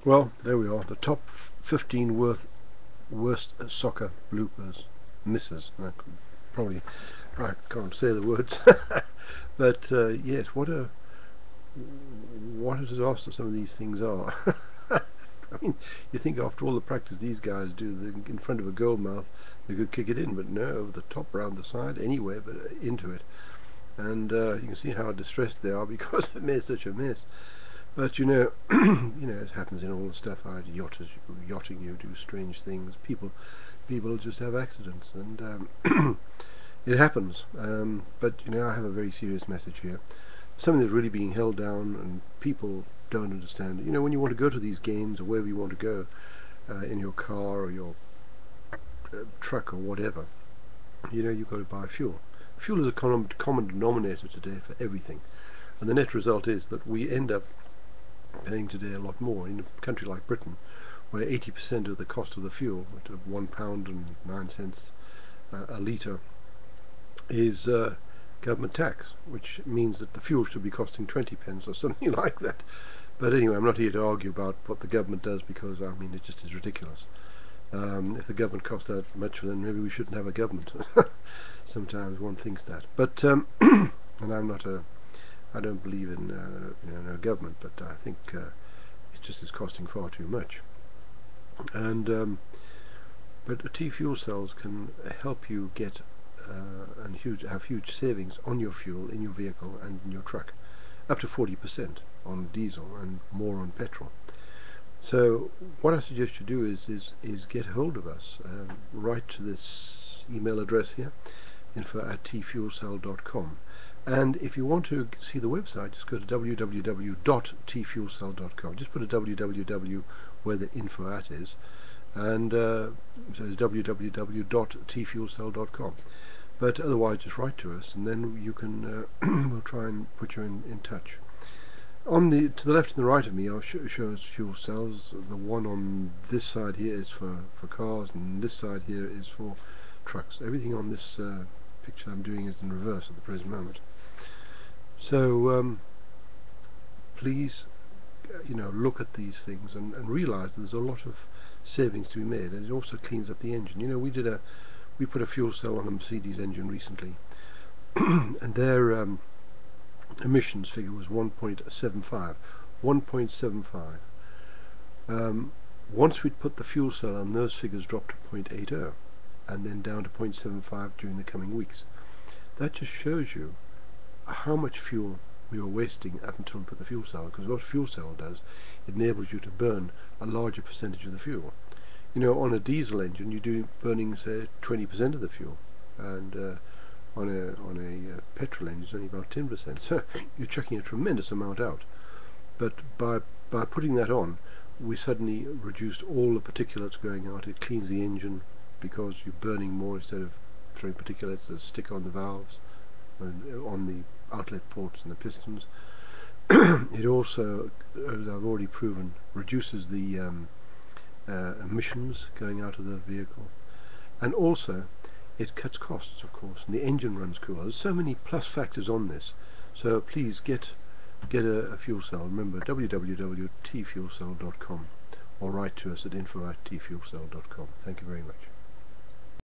Well, there we are. The top 15 worst soccer bloopers. Misses. I could probably, I can't say the words. But yes, what a disaster some of these things are. I mean, you think after all the practice these guys do in front of a goal mouth, they could kick it in, but no, over the top, round the side, anywhere but into it. And you can see how distressed they are because they've made such a mess. But you know, it happens in all the stuff. Yachting, you do strange things. People just have accidents, and it happens. But I have a very serious message here. Something that's really being held down, and people don't understand. When you want to go to these games or wherever you want to go, in your car or your truck or whatever, you've got to buy fuel. Fuel is a common denominator today for everything, and the net result is that we end up paying today a lot more in a country like Britain, where 80% of the cost of the fuel, at £1.09 a litre, is government tax, which means that the fuel should be costing 20 pence or something like that. But anyway, I'm not here to argue about what the government does, because it just is ridiculous. If the government costs that much, then maybe we shouldn't have a government. Sometimes one thinks that. But and I don't believe in no government, but I think it just is costing far too much. And but T fuel cells can help you get and have huge savings on your fuel in your vehicle and in your truck, up to 40% on diesel and more on petrol. So what I suggest you do is get hold of us. Write to this email address here, info@tfuelcell.com. And if you want to see the website, just go to www.tfuelcell.com. Just put a www where the info at is, and so it's www.tfuelcell.com. But otherwise, just write to us, and then you can we'll try and put you in touch. To the left and the right of me are shows fuel cells. The one on this side here is for cars, and this side here is for trucks. Everything on this picture I'm doing is in reverse at the present moment. So please, look at these things and realize that there's a lot of savings to be made, and it also cleans up the engine. We put a fuel cell on a Mercedes engine recently, and their emissions figure was 1.75. 1.75. Once we'd put the fuel cell on, those figures dropped to 0.80, and then down to 0.75 during the coming weeks. That just shows you how much fuel we were wasting up until we put the fuel cell, because what a fuel cell does, it enables you to burn a larger percentage of the fuel. On a diesel engine, you do burning, say, 20% of the fuel, and on a petrol engine, it's only about 10%. So you're chucking a tremendous amount out. But by putting that on, we suddenly reduced all the particulates going out. It cleans the engine because you're burning more instead of throwing particulates that stick on the valves and on the outlet ports and the pistons. It also, as I've already proven, reduces the emissions going out of the vehicle, and also it cuts costs, of course, and the engine runs cooler. There's so many plus factors on this, so please get a fuel cell. Remember, www.tfuelcell.com, or write to us at info@tfuelcell.com. Thank you very much.